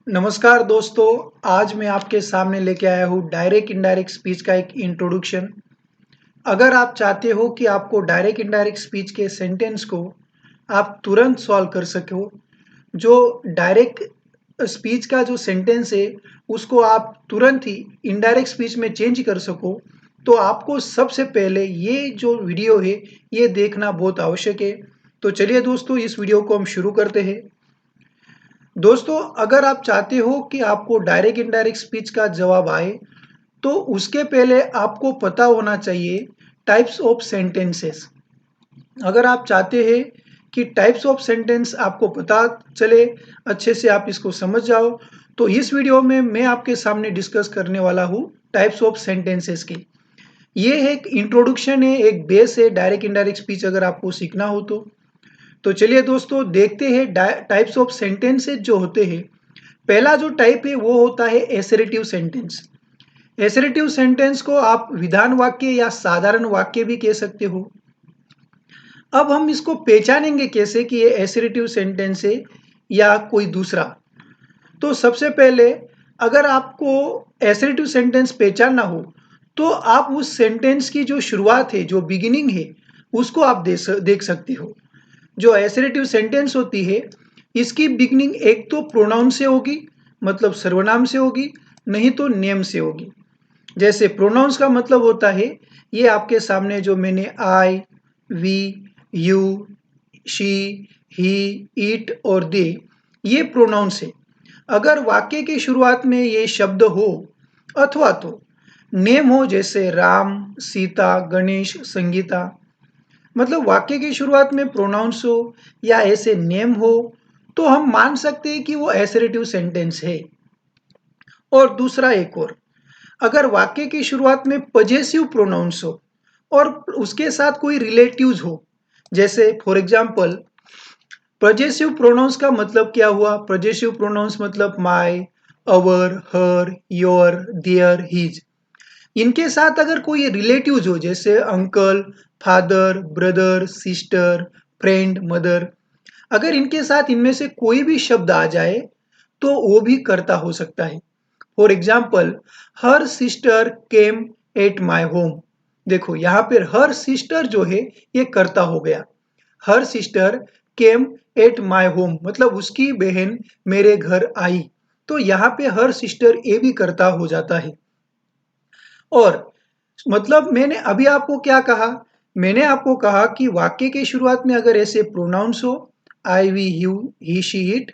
नमस्कार दोस्तों, आज मैं आपके सामने लेके आया हूँ डायरेक्ट इनडायरेक्ट स्पीच का एक इंट्रोडक्शन। अगर आप चाहते हो कि आपको डायरेक्ट इनडायरेक्ट स्पीच के सेंटेंस को आप तुरंत सॉल्व कर सको, जो डायरेक्ट स्पीच का जो सेंटेंस है उसको आप तुरंत ही इनडायरेक्ट स्पीच में चेंज कर सको, तो आपको सबसे पहले ये जो वीडियो है ये देखना बहुत आवश्यक है। तो चलिए दोस्तों, इस वीडियो को हम शुरू करते हैं। दोस्तों, अगर आप चाहते हो कि आपको डायरेक्ट इनडायरेक्ट स्पीच का जवाब आए, तो उसके पहले आपको पता होना चाहिए टाइप्स ऑफ सेंटेंसेस। अगर आप चाहते हैं कि टाइप्स ऑफ सेंटेंस आपको पता चले, अच्छे से आप इसको समझ जाओ, तो इस वीडियो में मैं आपके सामने डिस्कस करने वाला हूँ टाइप्स ऑफ सेंटेंसेस के। ये एक इंट्रोडक्शन है, एक बेस है डायरेक्ट इनडायरेक्ट स्पीच अगर आपको सीखना हो तो चलिए दोस्तों देखते हैं टाइप्स ऑफ सेंटेंसेस जो होते हैं। पहला जो टाइप है वो होता है एसरेटिव सेंटेंस। एसरेटिव सेंटेंस को आप विधान वाक्य या साधारण वाक्य भी कह सकते हो। अब हम इसको पहचानेंगे कैसे कि ये एसरेटिव सेंटेंस है या कोई दूसरा। तो सबसे पहले, अगर आपको एसरेटिव सेंटेंस पहचानना हो, तो आप उस सेंटेंस की जो शुरुआत है, जो बिगिनिंग है, उसको आप देख सकते हो। जो एसरेटिव सेंटेंस होती है, इसकी बिगनिंग एक तो प्रोनाउन से होगी, मतलब सर्वनाम से होगी, नहीं तो नेम से होगी। जैसे प्रोनाउंस का मतलब होता है, ये आपके सामने जो मैंने I, we, you, she, he, it और दे, ये प्रोनाउंस है। अगर वाक्य की शुरुआत में ये शब्द हो अथवा तो नेम हो, जैसे राम, सीता, गणेश, संगीता, मतलब वाक्य की शुरुआत में प्रोनाउंस हो या ऐसे नेम हो, तो हम मान सकते हैं कि वो एसरेटिव सेंटेंस है। और दूसरा एक और, अगर वाक्य की शुरुआत में पजेसिव प्रोनाउंस हो और उसके साथ कोई रिलेटिव्स हो, जैसे फॉर एग्जांपल पजेसिव प्रोनाउंस का मतलब क्या हुआ? पजेसिव प्रोनाउंस मतलब my, our, her, your, their, his. इनके साथ अगर कोई रिलेटिव्स हो, जैसे uncle, father, brother, sister, friend, mother, अगर इनके साथ इनमें से कोई भी शब्द आ जाए, तो वो भी कर्ता हो सकता है। For example, her sister came at my home. देखो यहाँ पर हर सिस्टर जो है ये कर्ता हो गया। Her sister came at my home मतलब उसकी बहन मेरे घर आई, तो यहाँ पे हर सिस्टर ये भी कर्ता हो जाता है। और मतलब मैंने अभी आपको क्या कहा? मैंने आपको कहा कि वाक्य की शुरुआत में अगर ऐसे प्रोनाउंस हो, I, we, you, he, she, it,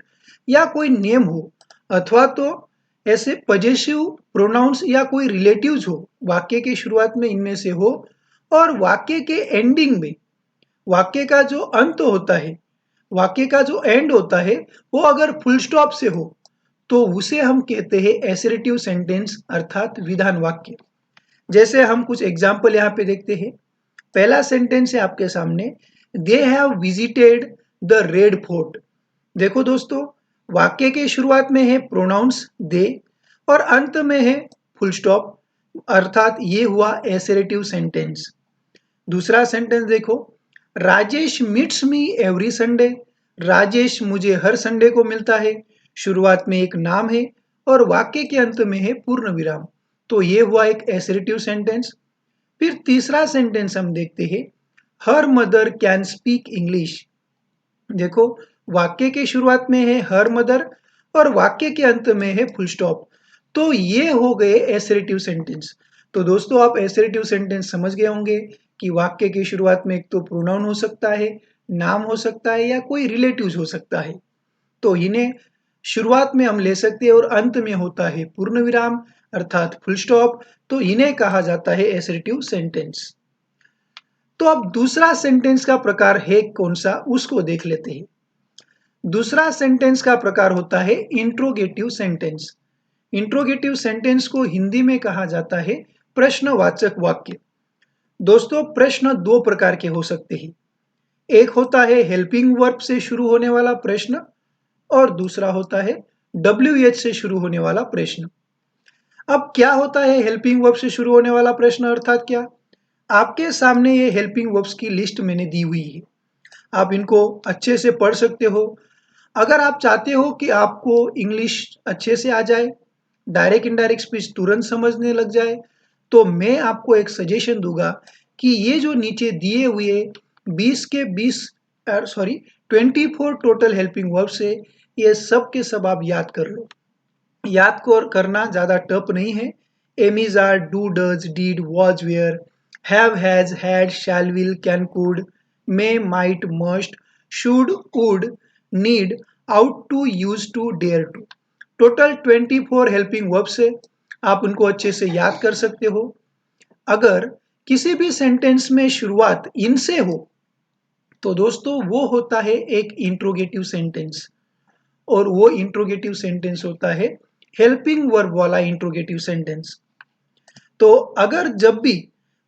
या कोई नेम हो, अथवा तो ऐसे पजेसिव प्रोनाउंस या कोई रिलेटिव्स हो, वाक्य की शुरुआत में इनमें से हो, और वाक्य के एंडिंग में, वाक्य का जो अंत होता है, वाक्य का जो एंड होता है, वो अगर फुल स्टॉप से हो, तो उसे हम कहते हैं एसरेटिव सेंटेंस, अर्थात विधान वाक्य। जैसे हम कुछ एग्जाम्पल यहाँ पे देखते हैं। पहला सेंटेंस है आपके सामने, they have visited the red fort. देखो दोस्तों, वाक्य के शुरुआत में है प्रोनाउंस दे और अंत में है फुल स्टॉप, अर्थात ये हुआ एसरेटिव सेंटेंस। दूसरा सेंटेंस देखो, Rajesh meets me every Sunday. Rajesh मुझे हर संडे को मिलता है। शुरुआत में एक नाम है और वाक्य के अंत में है पूर्ण विराम, तो ये हुआ एक एसरेटिव सेंटेंस। फिर तीसरा सेंटेंस हम देखते हैं, her mother can speak English. देखो, वाक्य के शुरुआत में है हर मदर और वाक्य के अंत में है फुल स्टॉप, तो ये हो गए एसरेटिव सेंटेंस। तो दोस्तों, आप एसरेटिव सेंटेंस समझ गए होंगे कि वाक्य की शुरुआत में एक तो प्रोनाउन हो सकता है, नाम हो सकता है, या कोई रिलेटिव्स हो सकता है। तो इन्हें शुरुआत में हम ले सकते हैं और अंत में होता है पूर्ण विराम, अर्थात फुल स्टॉप, तो इन्हें कहा जाता है एसरेटिव सेंटेंस। तो अब दूसरा सेंटेंस का प्रकार है कौन सा, उसको देख लेते हैं। दूसरा सेंटेंस का प्रकार होता है इंट्रोगेटिव सेंटेंस। इंट्रोगेटिव सेंटेंस को हिंदी में कहा जाता है प्रश्नवाचक वाक्य। दोस्तों, प्रश्न दो प्रकार के हो सकते हैं। एक होता है हेल्पिंग वर्ब से शुरू होने वाला प्रश्न और दूसरा होता है WH से शुरू होने वाला प्रश्न। अब क्या होता है हेल्पिंग वर्ब से शुरू होने वाला प्रश्न, अर्थात क्या? आपके सामने ये हेल्पिंग वर्ब्स की लिस्ट मैंने दी हुई है, आप इनको अच्छे से पढ़ सकते हो। अगर आप चाहते हो कि आपको इंग्लिश अच्छे से आ जाए, डायरेक्ट इनडायरेक्ट स्पीच तुरंत समझने लग जाए, तो मैं आपको एक सजेशन दूंगा कि ये जो नीचे दिए हुए 20 के 20 सॉरी 24 टोटल हेल्पिंग वर्ब्स है, ये सब के सब आप याद कर लो। याद को करना ज़्यादा टफ नहीं है। Am is are, do does, did, was, were, have, has, had, shall, will, can, could, may, might, must, should, would, need, ought to, used to, dare to. Total 24 helping verbs है। आप उनको अच्छे से याद कर सकते हो। अगर किसी भी सेंटेंस में शुरुआत इनसे हो तो दोस्तों वो होता है एक इंट्रोगेटिव सेंटेंस, और वो इंट्रोगेटिव सेंटेंस होता है हेल्पिंग वर्ब वाला इंट्रोगेटिव सेंटेंस। तो अगर जब भी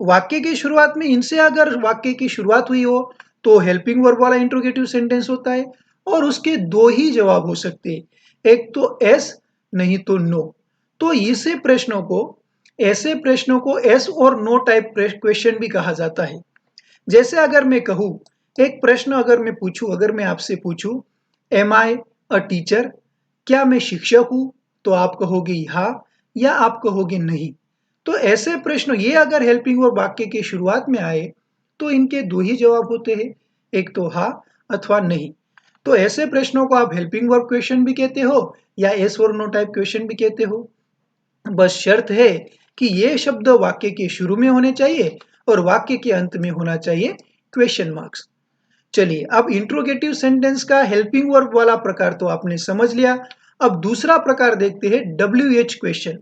वाक्य की शुरुआत में इनसे अगर वाक्य की शुरुआत हुई हो तो हेल्पिंग वर्ब वाला इंट्रोगेटिव सेंटेंस होता है, और उसके दो ही जवाब हो सकते हैं, एक तो एस, नहीं तो नो। तो ऐसे प्रश्नों को एस और नो टाइप क्वेश्चन भी कहा जाता है। जैसे अगर मैं कहूँ, एक प्रश्न अगर मैं पूछूं, अगर मैं आपसे पूछूं, एम आई अ टीचर, क्या मैं शिक्षक हूं, तो आप कहोगे हाँ या आप कहोगे नहीं। तो ऐसे प्रश्न ये अगर हेल्पिंग वर्ब वाक्य की शुरुआत में आए तो इनके दो ही जवाब होते हैं, एक तो हाँ अथवा नहीं। तो ऐसे प्रश्नों को आप हेल्पिंग वर्ब क्वेश्चन भी कहते हो या एस और नो टाइप क्वेश्चन भी कहते हो। बस शर्त है कि ये शब्द वाक्य के शुरू में होने चाहिए और वाक्य के अंत में होना चाहिए क्वेश्चन मार्क्स। चलिए, अब इंट्रोगेटिव सेंटेंस का हेल्पिंग वर्ब वाला प्रकार तो आपने समझ लिया। अब दूसरा प्रकार देखते हैं, डब्ल्यू एच क्वेश्चन।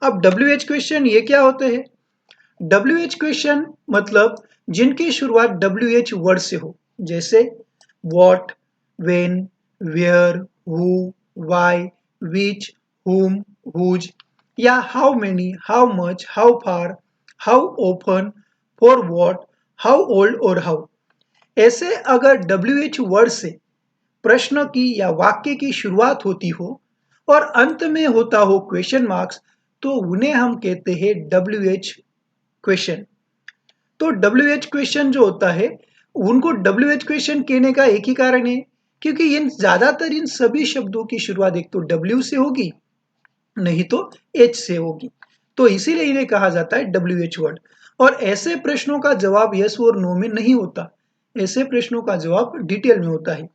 अब डब्ल्यू एच क्वेश्चन ये क्या होते हैं? डब्ल्यू एच क्वेश्चन मतलब जिनकी शुरुआत डब्ल्यू एच वर्ड से हो, जैसे what, when, where, who, why, which, whom, whose, या how many, how much, how far, how often, for what, how old और हाउ। ऐसे अगर डब्ल्यू एच वर्ड से प्रश्न की या वाक्य की शुरुआत होती हो और अंत में होता हो क्वेश्चन मार्क्स, तो उन्हें हम कहते हैं डब्ल्यू एच क्वेश्चन। तो डब्ल्यू एच क्वेश्चन जो होता है, उनको डब्ल्यू एच क्वेश्चन कहने का एक ही कारण है, क्योंकि इन ज्यादातर इन सभी शब्दों की शुरुआत एक तो डब्ल्यू से होगी, नहीं तो एच से होगी। तो इसीलिए इन्हें कहा जाता है डब्ल्यू एच वर्ड। और ऐसे प्रश्नों का जवाब यस और नो में नहीं होता, ऐसे प्रश्नों का जवाब डिटेल में होता है।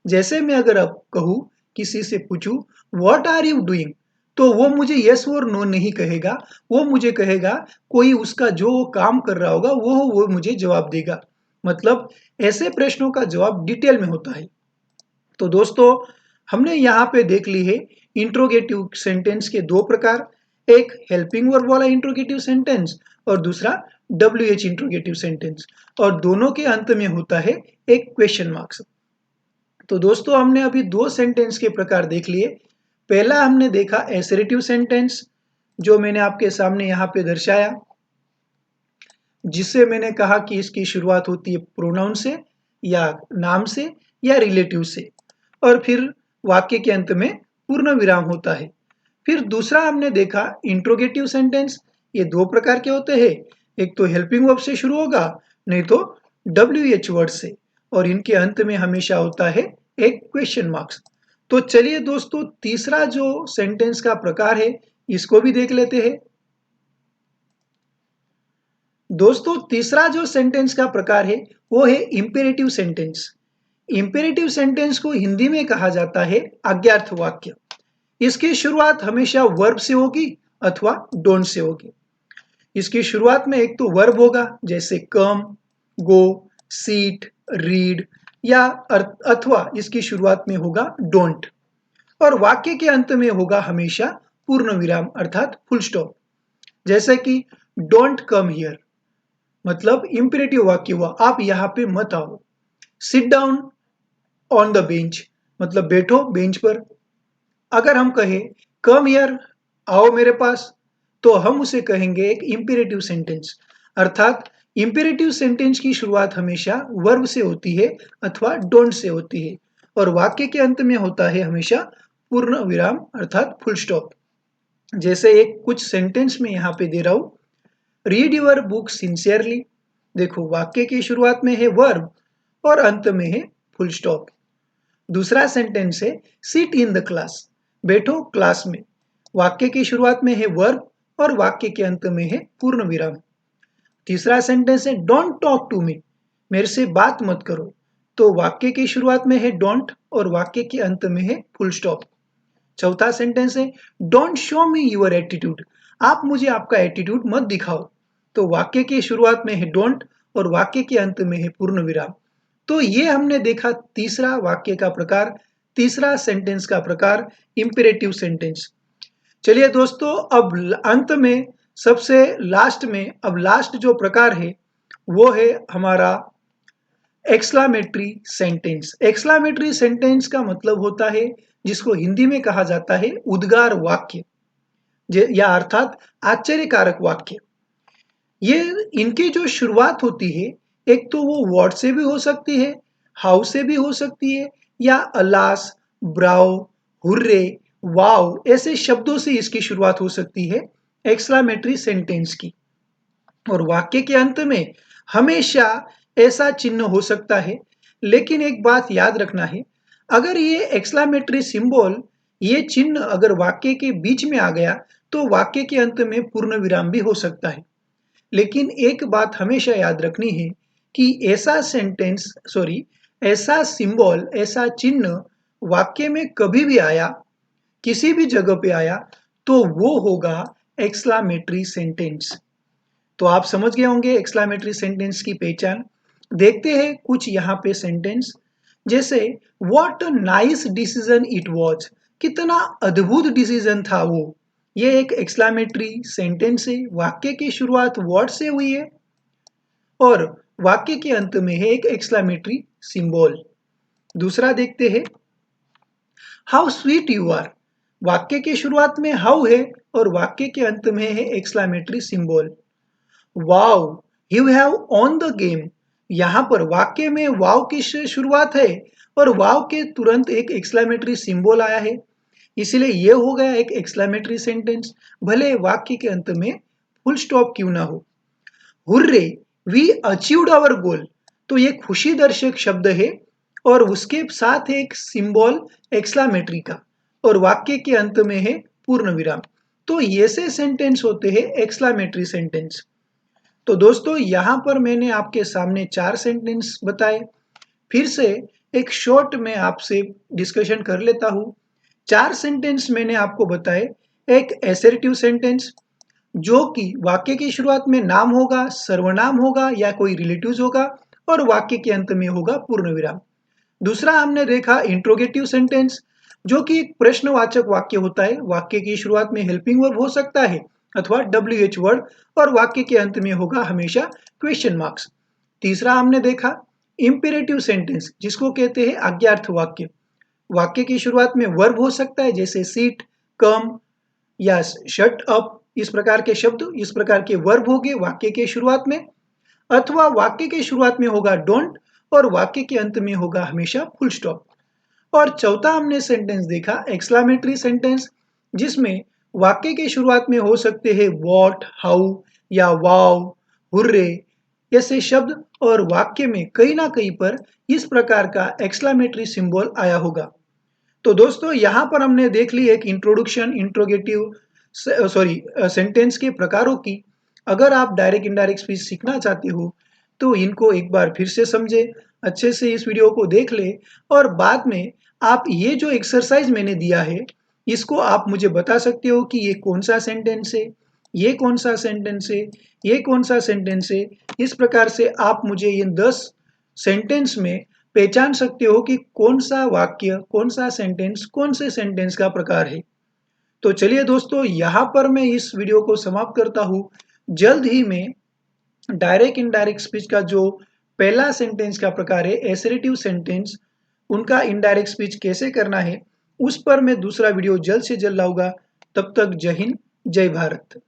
जैसे मैं अगर अब कहूँ, किसी से पूछूं व्हाट आर यू डूइंग, तो वो मुझे यस और नो नहीं कहेगा, वो मुझे कहेगा कोई उसका जो वो काम कर रहा होगा वो मुझे जवाब देगा। मतलब ऐसे प्रश्नों का जवाब डिटेल में होता है। तो दोस्तों, हमने यहाँ पे देख ली है इंट्रोगेटिव सेंटेंस के दो प्रकार, एक हेल्पिंग वर्ब वाला इंट्रोगेटिव सेंटेंस और दूसरा डब्ल्यू एच इंट्रोगेटिव सेंटेंस, और दोनों के अंत में होता है एक क्वेश्चन मार्क्स। तो दोस्तों, हमने अभी दो सेंटेंस के प्रकार देख लिए। पहला हमने देखा एसरेटिव सेंटेंस, जो मैंने आपके सामने यहाँ पे दर्शाया, जिससे मैंने कहा कि इसकी शुरुआत होती है प्रोनाउन से या नाम से या रिलेटिव से, और फिर वाक्य के अंत में पूर्ण विराम होता है। फिर दूसरा हमने देखा इंट्रोगेटिव सेंटेंस। ये दो प्रकार के होते हैं, एक तो हेल्पिंग वर्ब से शुरू होगा, नहीं तो डब्ल्यू एच वर्ड से, और इनके अंत में हमेशा होता है एक क्वेश्चन मार्क्स। तो चलिए दोस्तों, तीसरा जो सेंटेंस का प्रकार है इसको भी देख लेते हैं। दोस्तों, तीसरा जो सेंटेंस का प्रकार है वो है इंपेरेटिव सेंटेंस। इंपेरेटिव सेंटेंस को हिंदी में कहा जाता है आज्ञार्थ वाक्य। इसकी शुरुआत हमेशा वर्ब से होगी अथवा डोंट से होगी। इसकी शुरुआत में एक तो वर्ब होगा, जैसे कम, गो, सीट, रीड, या अथवा इसकी शुरुआत में होगा डोंट, और वाक्य के अंत में होगा हमेशा पूर्ण विराम अर्थात फुल स्टॉप। जैसे कि डोंट कम हियर, मतलब इंपेरेटिव वाक्य हुआ, आप यहां पे मत आओ। Sit down on the bench, मतलब बैठो बेंच पर। अगर हम कहें कम हियर, आओ मेरे पास, तो हम उसे कहेंगे एक इंपेरेटिव सेंटेंस। अर्थात इंपेरेटिव सेंटेंस की शुरुआत हमेशा वर्ब से होती है अथवा डोंट से होती है, और वाक्य के अंत में होता है हमेशा पूर्ण विराम अर्थात फुल स्टॉप। जैसे एक कुछ सेंटेंस में यहाँ पे दे रहा हूं, रीड योर बुक सिंसियरली। देखो, वाक्य की शुरुआत में है वर्ब और अंत में है फुल स्टॉप। दूसरा सेंटेंस है सिट इन द क्लास, बैठो क्लास में। वाक्य की शुरुआत में है वर्ब और वाक्य के अंत में है पूर्ण विराम। तीसरा सेंटेंस है डोंट टॉक टू मी, मेरे से बात मत करो। तो वाक्य की शुरुआत में है डोंट और वाक्य के अंत में है फुल स्टॉप। चौथा सेंटेंस है don't show me your attitude, आप मुझे आपका एटीट्यूड मत दिखाओ। तो वाक्य की शुरुआत में है डोंट और वाक्य के अंत में है पूर्ण विराम। तो ये हमने देखा तीसरा वाक्य का प्रकार, तीसरा सेंटेंस का प्रकार, इंपेरेटिव सेंटेंस। चलिए दोस्तों, अब अंत में सबसे लास्ट में अब लास्ट जो प्रकार है वो है हमारा एक्सक्लामेटरी सेंटेंस। एक्सक्लामेटरी सेंटेंस का मतलब होता है जिसको हिंदी में कहा जाता है उद्गार वाक्य या अर्थात आश्चर्यकारक वाक्य। ये इनकी जो शुरुआत होती है, एक तो वो वर्ड से भी हो सकती है, हाउ से भी हो सकती है, या अलास, ब्राओ, हुर्रे, वाओ ऐसे शब्दों से इसकी शुरुआत हो सकती है एक्सक्लामेटरी सेंटेंस की। और वाक्य के अंत में हमेशा ऐसा चिन्ह हो सकता है, लेकिन एक बात याद रखना है, अगर ये एक्सक्लामेटरी सिंबल, ये चिन्ह अगर वाक्य के बीच में आ गया तो वाक्य के अंत में पूर्ण विराम भी हो सकता है। लेकिन एक बात हमेशा याद रखनी है कि ऐसा सिंबल, ऐसा चिन्ह वाक्य में कभी भी आया, किसी भी जगह पे आया, तो वो होगा एक्सक्लामेटरी सेंटेंस। तो आप समझ गए होंगे एक्सक्लामेटरी सेंटेंस की पहचान। देखते हैं कुछ यहाँ पे सेंटेंस, जैसे what a nice decision it was, कितना अद्भुत डिसीजन था वो। ये एक एक्सक्लामेटरी सेंटेंस है, वाक्य की शुरुआत वर्ड से हुई है और वाक्य के अंत में है एक एक्सक्लामेटरी सिंबल। दूसरा देखते हैं हाउ स्वीट यू आर, वाक्य की शुरुआत में हाउ है और वाक्य के अंत में है exclamatory symbol. Wow you have on the game, यहाँ पर वाक्य में वाव की शुरुआत है और वाव के तुरंत एक एक्सक्लामेटरी सिंबल आया है, इसलिए यह हो गया एक एक्सक्लामेटरी सेंटेंस, भले वाक्य के अंत में फुल स्टॉप क्यों ना हो। Hurray we achieved our goal, तो ये खुशी दर्शक शब्द है और उसके साथ एक सिंबल एक्सक्लामेटरी का और वाक्य के अंत में है पूर्ण विराम। तो ऐसे सेंटेंस होते हैं एक्सक्लामेटरी सेंटेंस। तो दोस्तों, यहां पर मैंने आपके सामने 4 सेंटेंस बताए। फिर से एक शॉर्ट में आपसे डिस्कशन कर लेता हूं। 4 सेंटेंस मैंने आपको बताए। एक असर्टिव सेंटेंस, जो कि वाक्य की शुरुआत में नाम होगा, सर्वनाम होगा या कोई रिलेटिव्स होगा और वाक्य के अंत में होगा पूर्ण विराम। दूसरा हमने देखा इंट्रोगेटिव सेंटेंस, जो कि एक प्रश्नवाचक वाक्य होता है। वाक्य की शुरुआत में हेल्पिंग वर्ब हो सकता है अथवा WH वर्ड और वाक्य के अंत में होगा हमेशा क्वेश्चन मार्क्स। तीसरा हमने देखा इंपेरेटिव सेंटेंस, जिसको कहते हैं आज्ञार्थ वाक्य। वाक्य की शुरुआत में वर्ब हो सकता है, जैसे सीट, कम या शट अप, इस प्रकार के शब्द, इस प्रकार के वर्ब होंगे वाक्य के शुरुआत में, अथवा वाक्य के शुरुआत में होगा डोंट और वाक्य के अंत में होगा हमेशा फुल स्टॉप। और चौथा हमने सेंटेंस देखा एक्सक्लामेटरी सेंटेंस, जिसमें वाक्य की शुरुआत में हो सकते हैं व्हाट, हाउ या वाव, हुर्रे ऐसे शब्द और वाक्य में कहीं ना कहीं पर इस प्रकार का एक्सक्लामेटरी सिंबल आया होगा। तो दोस्तों, यहाँ पर हमने देख ली एक इंट्रोडक्शन इंट्रोगेटिव सेंटेंस के प्रकारों की। अगर आप डायरेक्ट इनडायरेक्ट स्पीच सीखना चाहते हो तो इनको एक बार फिर से समझे, अच्छे से इस वीडियो को देख ले और बाद में आप ये जो एक्सरसाइज मैंने दिया है इसको आप मुझे बता सकते हो कि ये कौन सा सेंटेंस है, ये कौन सा सेंटेंस है, ये कौन सा सेंटेंस है। इस प्रकार से आप मुझे इन 10 सेंटेंस में पहचान सकते हो कि कौन सा वाक्य, कौन सा सेंटेंस, कौन से सेंटेंस का प्रकार है। तो चलिए दोस्तों, यहाँ पर मैं इस वीडियो को समाप्त करता हूँ। जल्द ही मैं डायरेक्ट इनडायरेक्ट स्पीच का जो पहला सेंटेंस का प्रकार है असर्टिव सेंटेंस, उनका इनडायरेक्ट स्पीच कैसे करना है, उस पर मैं दूसरा वीडियो जल्द से जल्द लाऊंगा। तब तक जय हिंद, जय भारत।